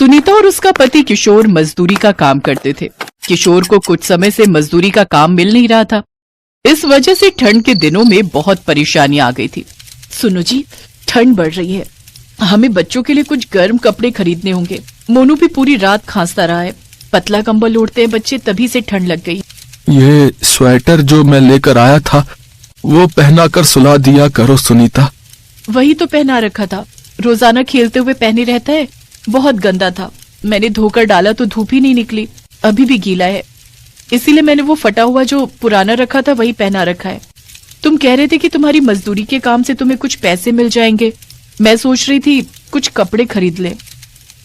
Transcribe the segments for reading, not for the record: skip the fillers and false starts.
सुनीता और उसका पति किशोर मजदूरी का काम करते थे। किशोर को कुछ समय से मजदूरी का काम मिल नहीं रहा था। इस वजह से ठंड के दिनों में बहुत परेशानी आ गई थी। सुनो जी, ठंड बढ़ रही है, हमें बच्चों के लिए कुछ गर्म कपड़े खरीदने होंगे। मोनू भी पूरी रात खांसता रहा है, पतला कंबल ओढ़ते हैं बच्चे, तभी से ठंड लग गई। ये स्वेटर जो मैं लेकर आया था वो पहना कर सुला दिया करो सुनीता। वही तो पहना रखा था, रोजाना खेलते हुए पहने रहता है। बहुत गंदा था, मैंने धोकर डाला तो धूप ही नहीं निकली, अभी भी गीला है। इसीलिए मैंने वो फटा हुआ जो पुराना रखा था वही पहना रखा है। तुम कह रहे थे कि तुम्हारी मजदूरी के काम से तुम्हें कुछ पैसे मिल जाएंगे। मैं सोच रही थी कुछ कपड़े खरीद ले।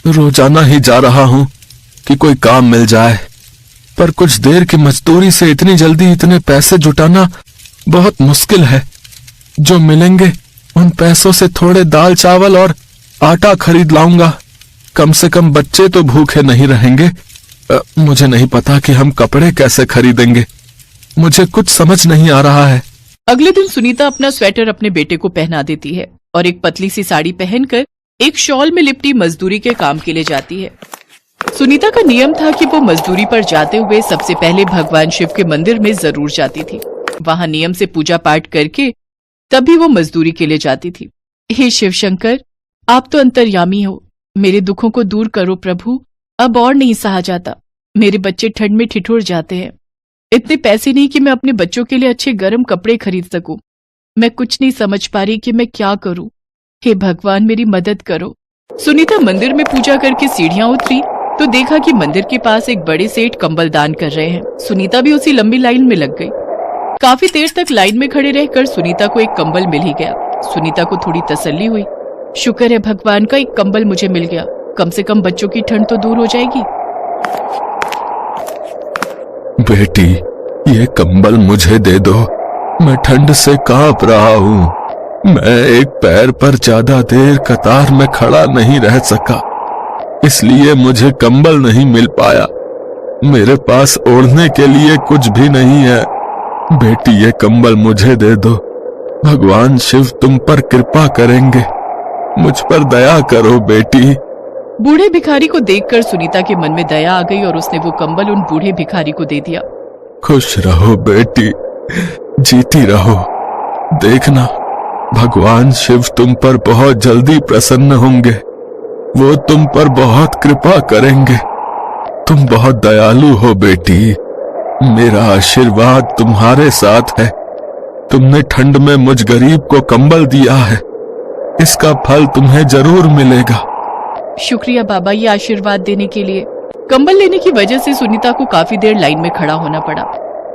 रोजाना ही जा रहा हूँ कि कोई काम मिल जाए, पर कुछ देर की मजदूरी से इतनी जल्दी इतने पैसे जुटाना बहुत मुश्किल है। जो मिलेंगे उन पैसों से थोड़े दाल चावल और आटा खरीद लाऊंगा। कम से कम बच्चे तो भूखे नहीं रहेंगे। मुझे नहीं पता कि हम कपड़े कैसे खरीदेंगे, मुझे कुछ समझ नहीं आ रहा है। अगले दिन सुनीता अपना स्वेटर अपने बेटे को पहना देती है और एक पतली सी साड़ी पहनकर एक शॉल में लिपटी मजदूरी के काम के लिए जाती है। सुनीता का नियम था कि वो मजदूरी पर जाते हुए सबसे पहले भगवान शिव के मंदिर में जरूर जाती थी। वहां नियम से पूजा पाठ करके तभी वो मजदूरी के लिए जाती थी। हे शिव शंकर, आप तो अंतर्यामी हो, मेरे दुखों को दूर करो प्रभु, अब और नहीं सहा जाता। मेरे बच्चे ठंड में ठिठुर जाते हैं। इतने पैसे नहीं कि मैं अपने बच्चों के लिए अच्छे गर्म कपड़े खरीद सकूं। मैं कुछ नहीं समझ पा रही कि मैं क्या करूं। हे भगवान, मेरी मदद करो। सुनीता मंदिर में पूजा करके सीढ़ियां उतरी तो देखा कि मंदिर के पास एक बड़े सेठ कंबल दान कर रहे हैं। सुनीता भी उसी लंबी लाइन में लग गई। काफी देर तक लाइन में खड़े रहकर सुनीता को एक कंबल मिल ही गया। सुनीता को थोड़ी तसल्ली हुई। शुक्र है भगवान का, एक कंबल मुझे मिल गया, कम से कम बच्चों की ठंड तो दूर हो जाएगी। बेटी, ये कंबल मुझे दे दो, मैं ठंड से कांप रहा हूँ। मैं एक पैर पर ज्यादा देर कतार में खड़ा नहीं रह सका, इसलिए मुझे कंबल नहीं मिल पाया। मेरे पास ओढ़ने के लिए कुछ भी नहीं है। बेटी, ये कंबल मुझे दे दो, भगवान शिव तुम पर कृपा करेंगे, मुझ पर दया करो बेटी। बूढ़े भिखारी को देखकर सुनीता के मन में दया आ गई और उसने वो कंबल उन बूढ़े भिखारी को दे दिया। खुश रहो बेटी, जीती रहो। देखना, भगवान शिव तुम पर बहुत जल्दी प्रसन्न होंगे, वो तुम पर बहुत कृपा करेंगे। तुम बहुत दयालु हो बेटी, मेरा आशीर्वाद तुम्हारे साथ है। तुमने ठंड में मुझ गरीब को कंबल दिया है, इसका फल तुम्हें जरूर मिलेगा। शुक्रिया बाबा ये आशीर्वाद देने के लिए। कंबल लेने की वजह से सुनीता को काफी देर लाइन में खड़ा होना पड़ा।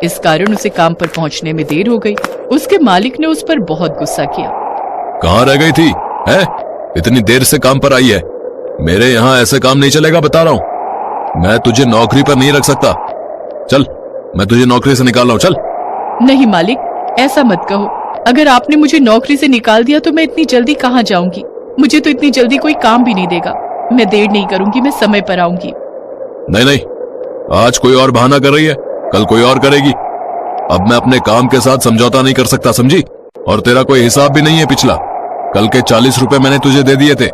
इस कारण उसे काम पर पहुंचने में देर हो गई। उसके मालिक ने उस पर बहुत गुस्सा किया। कहाँ रह गई थी? है? इतनी देर से काम पर आई है। मेरे यहाँ ऐसे काम नहीं चलेगा, बता रहा हूँ। मैं तुझे नौकरी पर नहीं रख सकता। चल, मैं तुझे नौकरी से निकाल रहा हूँ, चल। नहीं मालिक, ऐसा मत कहो। अगर आपने मुझे नौकरी से निकाल दिया तो मैं इतनी जल्दी कहाँ जाऊंगी। मुझे तो इतनी जल्दी कोई काम भी नहीं देगा। मैं देर नहीं करूंगी, मैं समय पर आऊंगी। नहीं नहीं, आज कोई और बहाना कर रही है, कल कोई और करेगी। अब मैं अपने काम के साथ समझौता नहीं कर सकता, समझी? और तेरा कोई हिसाब भी नहीं है पिछला। कल के 40 रुपए मैंने तुझे दे दिए थे।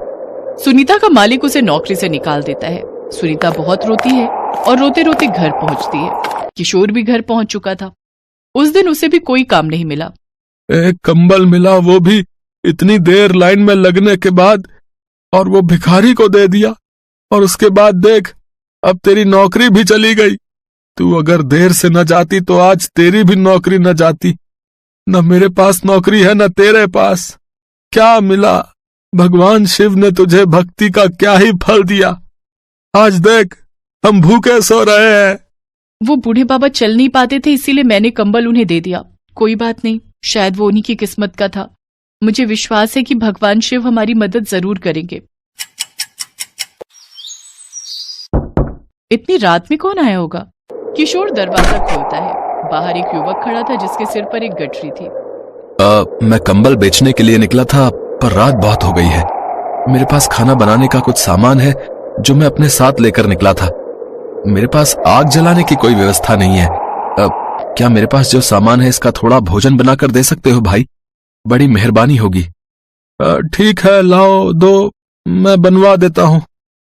सुनीता का मालिक उसे नौकरी से निकाल देता है। सुनीता बहुत रोती है और रोते रोते घर पहुंचती है। किशोर भी घर पहुंच चुका था। उस दिन उसे भी कोई काम नहीं मिला। एक कंबल मिला, वो भी इतनी देर लाइन में लगने के बाद, और वो भिखारी को दे दिया। और उसके बाद देख, अब तेरी नौकरी भी चली गई। तू अगर देर से न जाती तो आज तेरी भी नौकरी न जाती। न मेरे पास नौकरी है न तेरे पास। क्या मिला? भगवान शिव ने तुझे भक्ति का क्या ही फल दिया। आज देख, हम भूखे सो रहे हैं। वो बूढ़े बाबा चल नहीं पाते थे, इसीलिए मैंने कंबल उन्हें दे दिया। कोई बात नहीं, शायद वो उन्हीं की किस्मत का था। मुझे विश्वास है कि भगवान शिव हमारी मदद जरूर करेंगे। इतनी रात में कौन आया होगा? किशोर दरवाजा खोलता है। बाहर एक युवक खड़ा था जिसके सिर पर एक गठरी थी। मैं कंबल बेचने के लिए निकला था, पर रात बहुत हो गई है। मेरे पास खाना बनाने का कुछ सामान है जो मैं अपने साथ लेकर निकला था। मेरे पास आग जलाने की कोई व्यवस्था नहीं है। क्या मेरे पास जो सामान है इसका थोड़ा भोजन बनाकर दे सकते हो भाई? बड़ी मेहरबानी होगी। ठीक है, लाओ, दो, मैं बनवा देता हूँ।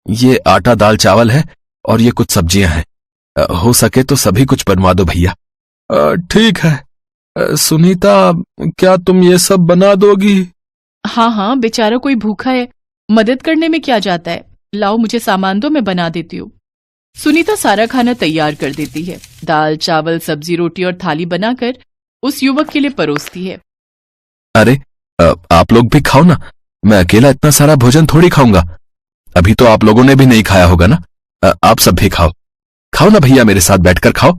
ये आटा दाल चावल है और ये कुछ सब्जियां हैं। हो सके तो सभी कुछ बनवा दो भैया। ठीक है। सुनीता, क्या तुम ये सब बना दोगी? हाँ हाँ, बेचारा कोई भूखा है, मदद करने में क्या जाता है। लाओ मुझे सामान दो, मैं बना देती हूँ। सुनीता सारा खाना तैयार कर देती है। दाल चावल सब्जी रोटी और थाली बनाकर उस युवक के लिए परोसती है। अरे आप लोग भी खाओ ना, मैं अकेला इतना सारा भोजन थोड़ी खाऊंगा। अभी तो आप लोगों ने भी नहीं खाया होगा ना। आप सब भी खाओ। खाओ ना भैया, मेरे साथ बैठकर खाओ।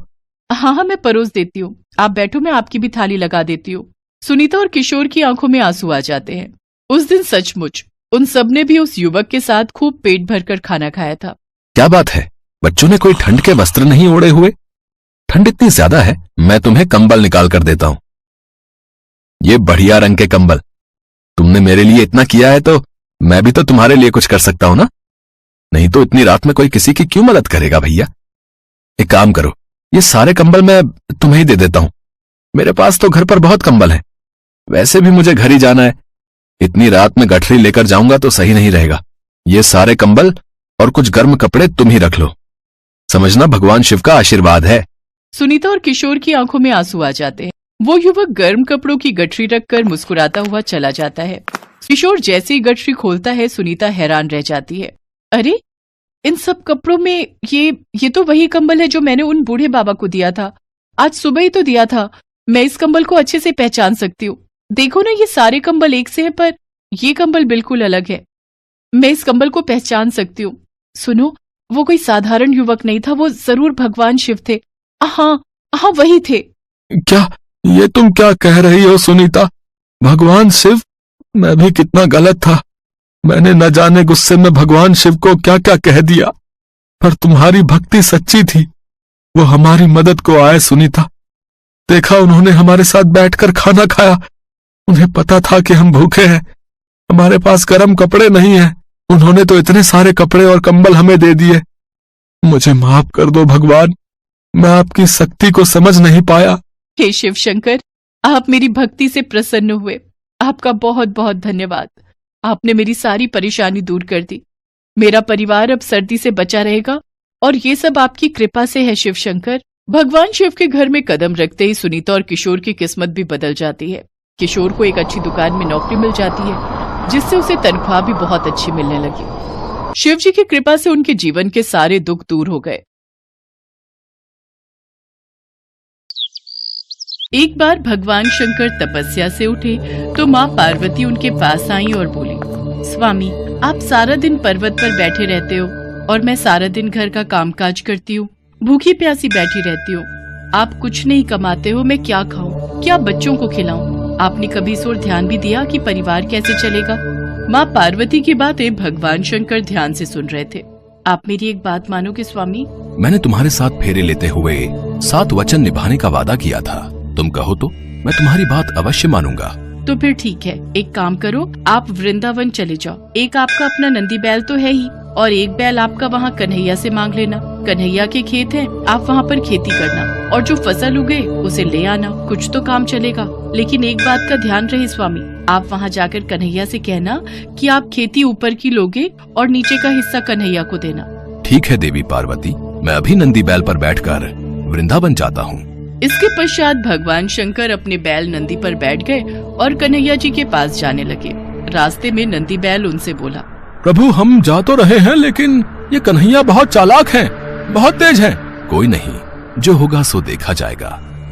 हाँ हाँ, मैं परोस देती हूँ, आप बैठो, मैं आपकी भी थाली लगा देती हूँ। सुनीता और किशोर की आंखों में आंसू आ जाते हैं। उस दिन सचमुच उन सबने भी उस युवक के साथ खूब पेट भरकर खाना खाया था। क्या बात है, बच्चों ने कोई ठंड के वस्त्र नहीं ओढ़े हुए? ठंड इतनी ज्यादा है, मैं तुम्हें कंबल निकाल कर देता हूं। ये बढ़िया रंग के कंबल। तुमने मेरे लिए इतना किया है तो मैं भी तो तुम्हारे लिए कुछ कर सकता हूं ना। नहीं तो इतनी रात में कोई किसी की क्यों मदद करेगा भैया। एक काम करो, ये सारे कंबल मैं तुम्हें ही दे देता हूं। मेरे पास तो घर पर बहुत कंबल है। वैसे भी मुझे घर ही जाना है। इतनी रात में गठरी लेकर जाऊंगा तो सही नहीं रहेगा। ये सारे कंबल और कुछ गर्म कपड़े तुम ही रख लो। समझना, भगवान शिव का आशीर्वाद है। सुनीता और किशोर की आंखों में आंसू आ जाते हैं। वो युवक गर्म कपड़ों की गठरी रखकर मुस्कुराता हुआ चला जाता है। किशोर जैसे ही गठरी खोलता है, सुनीता हैरान रह जाती है। अरे, इन सब कपड़ों में ये तो वही कंबल है जो मैंने उन बूढ़े बाबा को दिया था। आज सुबह ही तो दिया था। मैं इस कंबल को अच्छे से पहचान सकती हूँ। देखो ना, ये सारे कंबल एक से हैं, पर ये कंबल बिल्कुल अलग है। मैं इस कंबल को पहचान सकती हूँ। सुनो, वो कोई साधारण युवक नहीं था, वो जरूर भगवान शिव थे। हाँ हाँ, वही थे। क्या ये तुम क्या कह रही हो सुनीता? भगवान शिव? मैं भी कितना गलत था। मैंने न जाने गुस्से में भगवान शिव को क्या क्या कह दिया। पर तुम्हारी भक्ति सच्ची थी, वो हमारी मदद को आए सुनीता। देखा, उन्होंने हमारे साथ बैठकर खाना खाया। उन्हें पता था कि हम भूखे हैं, हमारे पास गर्म कपड़े नहीं हैं। उन्होंने तो इतने सारे कपड़े और कंबल हमें दे दिए। मुझे माफ कर दो भगवान, मैं आपकी शक्ति को समझ नहीं पाया। हे शिव शंकर, आप मेरी भक्ति से प्रसन्न हुए। आपका बहुत बहुत धन्यवाद। आपने मेरी सारी परेशानी दूर कर दी। मेरा परिवार अब सर्दी से बचा रहेगा और ये सब आपकी कृपा से है शिव शंकर। भगवान शिव के घर में कदम रखते ही सुनीता और किशोर की किस्मत भी बदल जाती है। किशोर को एक अच्छी दुकान में नौकरी मिल जाती है, जिससे उसे तनख्वाह भी बहुत अच्छी मिलने लगी। शिव जी की कृपा से उनके जीवन के सारे दुख दूर हो गए। एक बार भगवान शंकर तपस्या से उठे तो माँ पार्वती उनके पास आई और बोली, स्वामी, आप सारा दिन पर्वत पर बैठे रहते हो और मैं सारा दिन घर का कामकाज करती हूँ, भूखी प्यासी बैठी रहती हूँ। आप कुछ नहीं कमाते हो, मैं क्या खाऊं, क्या बच्चों को खिलाऊं? आपने कभी इस ओर ध्यान भी दिया कि परिवार कैसे चलेगा? माँ पार्वती की बातें भगवान शंकर ध्यान से सुन रहे थे। आप मेरी एक बात मानोगे स्वामी? मैंने तुम्हारे साथ फेरे लेते हुए 7 वचन निभाने का वादा किया था। तुम कहो तो मैं तुम्हारी बात अवश्य मानूंगा। तो फिर ठीक है, एक काम करो, आप वृंदावन चले जाओ। एक आपका अपना नंदी बैल तो है ही, और एक बैल आपका वहाँ कन्हैया से मांग लेना। कन्हैया के खेत हैं, आप वहाँ पर खेती करना और जो फसल उगे उसे ले आना। कुछ तो काम चलेगा। लेकिन एक बात का ध्यान रहे स्वामी, आप वहाँ जाकर कन्हैया से कहना कि आप खेती ऊपर की लोगे और नीचे का हिस्सा कन्हैया को देना। ठीक है देवी पार्वती, मैं अभी नंदी बैल पर बैठकर वृंदावन जाता हूँ। इसके पश्चात भगवान शंकर अपने बैल नंदी पर बैठ गए और कन्हैया जी के पास जाने लगे। रास्ते में नंदी बैल उनसे बोला, प्रभु, हम जा तो रहे हैं, लेकिन ये कन्हैया बहुत चालाक हैं, बहुत तेज हैं। कोई नहीं, जो होगा सो देखा जाएगा।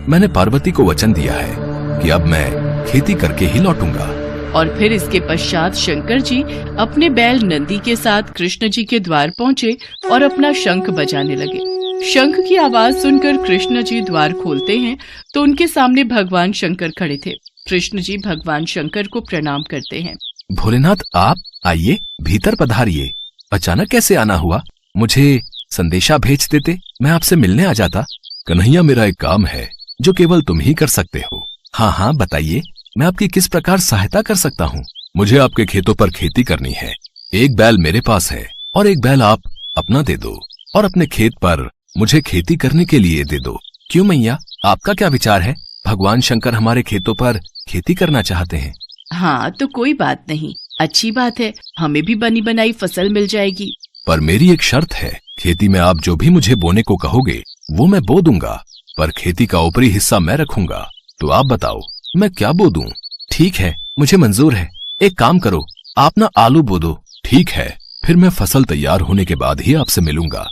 मैंने पार्वती को वचन दिया है कि अब मैं खेती करके ही लौटूंगा। और फिर इसके पश्चात शंकर जी अपने बैल नंदी के साथ कृष्ण जी के द्वार पहुँचे और अपना शंख बजाने लगे। शंख की आवाज सुनकर कृष्ण जी द्वार खोलते हैं तो उनके सामने भगवान शंकर खड़े थे। कृष्ण जी भगवान शंकर को प्रणाम करते हैं। भोलेनाथ, आप आइए, भीतर पधारिए। अचानक कैसे आना हुआ? मुझे संदेशा भेज देते, मैं आपसे मिलने आ जाता। कन्हैया, मेरा एक काम है जो केवल तुम ही कर सकते हो। हाँ हाँ, बताइए, मैं आपकी किस प्रकार सहायता कर सकता हूँ? मुझे आपके खेतों पर खेती करनी है। एक बैल मेरे पास है और एक बैल आप अपना दे दो और अपने खेत पर मुझे खेती करने के लिए दे दो। क्यों मैया, आपका क्या विचार है? भगवान शंकर हमारे खेतों पर खेती करना चाहते हैं। हाँ, तो कोई बात नहीं, अच्छी बात है, हमें भी बनी बनाई फसल मिल जाएगी। पर मेरी एक शर्त है, खेती में आप जो भी मुझे बोने को कहोगे वो मैं बो दूंगा, पर खेती का ऊपरी हिस्सा मैं रखूंगा। तो आप बताओ मैं क्या बो दूं? ठीक है, मुझे मंजूर है। एक काम करो, आप ना आलू बो दो। ठीक है, फिर मैं फसल तैयार होने के बाद ही आपसे मिलूंगा।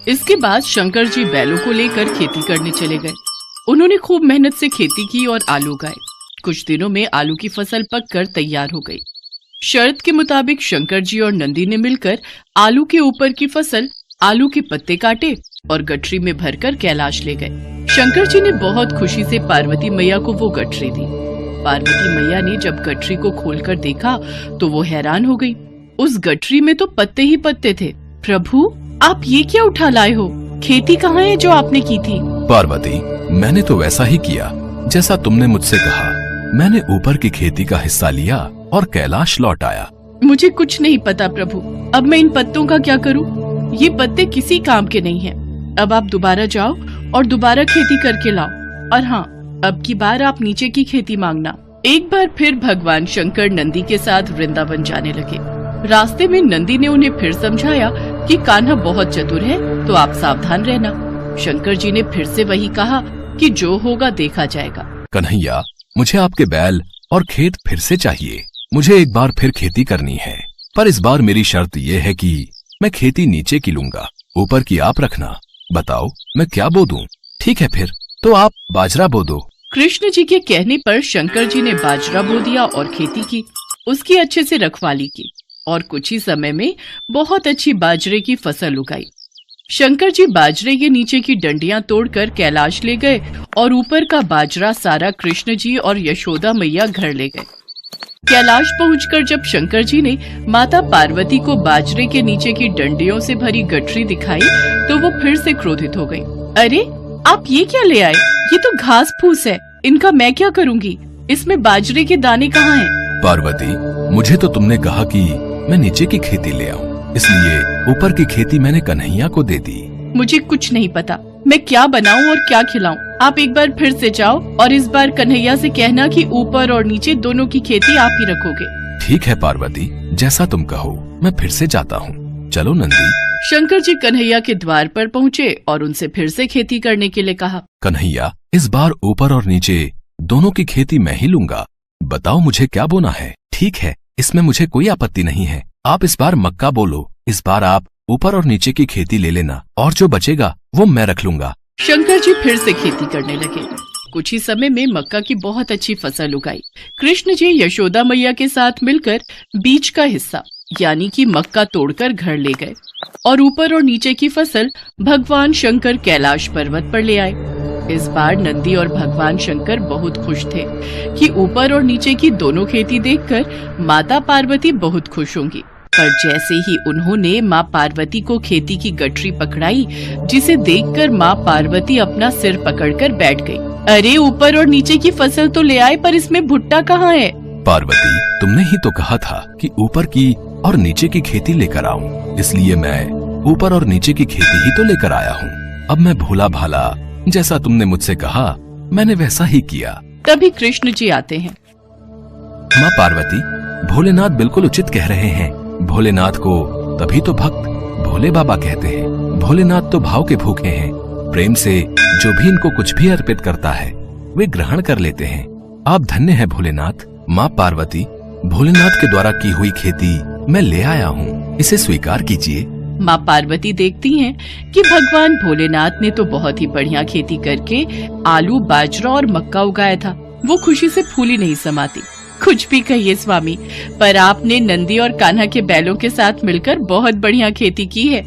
इसके बाद शंकर जी बैलों को लेकर खेती करने चले गए। उन्होंने खूब मेहनत से खेती की और आलू उगाए। कुछ दिनों में आलू की फसल पककर तैयार हो गई। शर्त के मुताबिक शंकर जी और नंदी ने मिलकर आलू के ऊपर की फसल, आलू के पत्ते काटे और गठरी में भरकर कैलाश ले गए। शंकर जी ने बहुत खुशी से पार्वती मैया को वो गठरी दी। पार्वती मैया ने जब गठरी को खोलकर देखा तो वो हैरान हो गई। उस गठरी में तो पत्ते ही पत्ते थे। प्रभु, आप ये क्या उठा लाए हो? खेती कहाँ है जो आपने की थी? पार्वती, मैंने तो वैसा ही किया जैसा तुमने मुझसे कहा। मैंने ऊपर की खेती का हिस्सा लिया और कैलाश लौट आया। मुझे कुछ नहीं पता प्रभु। अब मैं इन पत्तों का क्या करूं? ये पत्ते किसी काम के नहीं हैं। अब आप दोबारा जाओ और दोबारा खेती करके लाओ। और हाँ, अब की बार आप नीचे की खेती मांगना। एक बार फिर भगवान शंकर नंदी के साथ वृंदावन जाने लगे। रास्ते में नंदी ने उन्हें फिर समझाया कि कान्हा बहुत चतुर है, तो आप सावधान रहना। शंकर जी ने फिर से वही कहा कि जो होगा देखा जाएगा। कन्हैया, मुझे आपके बैल और खेत फिर से चाहिए। मुझे एक बार फिर खेती करनी है, पर इस बार मेरी शर्त ये है कि मैं खेती नीचे की लूंगा, ऊपर की आप रखना। बताओ मैं क्या बो दूं? ठीक है, फिर तो आप बाजरा बो दो। कृष्ण जी के कहने पर शंकर जी ने बाजरा बो दिया और खेती की। उसकी अच्छे से रखवाली की और कुछ ही समय में बहुत अच्छी बाजरे की फसल उगाई। शंकर जी बाजरे के नीचे की डंडियां तोड़कर कैलाश ले गए और ऊपर का बाजरा सारा कृष्ण जी और यशोदा मैया घर ले गए। कैलाश पहुंचकर जब शंकर जी ने माता पार्वती को बाजरे के नीचे की डंडियों से भरी गठरी दिखाई तो वो फिर से क्रोधित हो गई। अरे, आप ये क्या ले आए? ये तो घास फूस है, इनका मैं क्या करूंगी? इसमें बाजरे के दाने कहाँ हैं? पार्वती, मुझे तो तुमने कहा कि मैं नीचे की खेती ले आऊं, इसलिए ऊपर की खेती मैंने कन्हैया को दे दी। मुझे कुछ नहीं पता, मैं क्या बनाऊं और क्या खिलाऊं। आप एक बार फिर से जाओ और इस बार कन्हैया से कहना कि ऊपर और नीचे दोनों की खेती आप ही रखोगे। ठीक है पार्वती, जैसा तुम कहो, मैं फिर से जाता हूँ। चलो नंदी। शंकर जी कन्हैया के द्वार पर पहुँचे और उनसे फिर से खेती करने के लिए कहा। कन्हैया, इस बार ऊपर और नीचे दोनों की खेती मैं ही लूंगा। बताओ मुझे क्या बोना है? ठीक है, इसमें मुझे कोई आपत्ति नहीं है। आप इस बार मक्का बोलो। इस बार आप ऊपर और नीचे की खेती ले लेना और जो बचेगा वो मैं रख लूंगा। शंकर जी फिर से खेती करने लगे। कुछ ही समय में मक्का की बहुत अच्छी फसल उगाई। कृष्ण जी यशोदा मैया के साथ मिलकर बीच का हिस्सा यानी कि मक्का तोड़कर घर ले गए और ऊपर और नीचे की फसल भगवान शंकर कैलाश पर्वत पर ले आए। इस बार नंदी और भगवान शंकर बहुत खुश थे कि ऊपर और नीचे की दोनों खेती देखकर माता पार्वती बहुत खुश होंगी। पर जैसे ही उन्होंने माँ पार्वती को खेती की गठरी पकड़ाई, जिसे देखकर माँ पार्वती अपना सिर पकड़कर बैठ गई। अरे, ऊपर और नीचे की फसल तो ले आए, पर इसमें भुट्टा कहाँ है? पार्वती, तुमने ही तो कहा था कि ऊपर की और नीचे की खेती लेकर आऊं, इसलिए मैं ऊपर और नीचे की खेती ही तो लेकर आया हूँ। अब मैं भोला भाला, जैसा तुमने मुझसे कहा मैंने वैसा ही किया। तभी कृष्ण जी आते हैं। माँ पार्वती, भोलेनाथ बिल्कुल उचित कह रहे हैं। भोलेनाथ को तभी तो भक्त भोले बाबा कहते हैं। भोलेनाथ तो भाव के भूखे हैं। प्रेम से जो भी इनको कुछ भी अर्पित करता है वे ग्रहण कर लेते हैं। आप धन्य हैं भोलेनाथ। माँ पार्वती, भोलेनाथ के द्वारा की हुई खेती मैं ले आया हूँ, इसे स्वीकार कीजिए। माँ पार्वती देखती हैं कि भगवान भोलेनाथ ने तो बहुत ही बढ़िया खेती करके आलू, बाजरा और मक्का उगाया था। वो खुशी से फूली नहीं समाती। कुछ भी कहिए स्वामी, पर आपने नंदी और कान्हा के बैलों के साथ मिलकर बहुत बढ़िया खेती की है।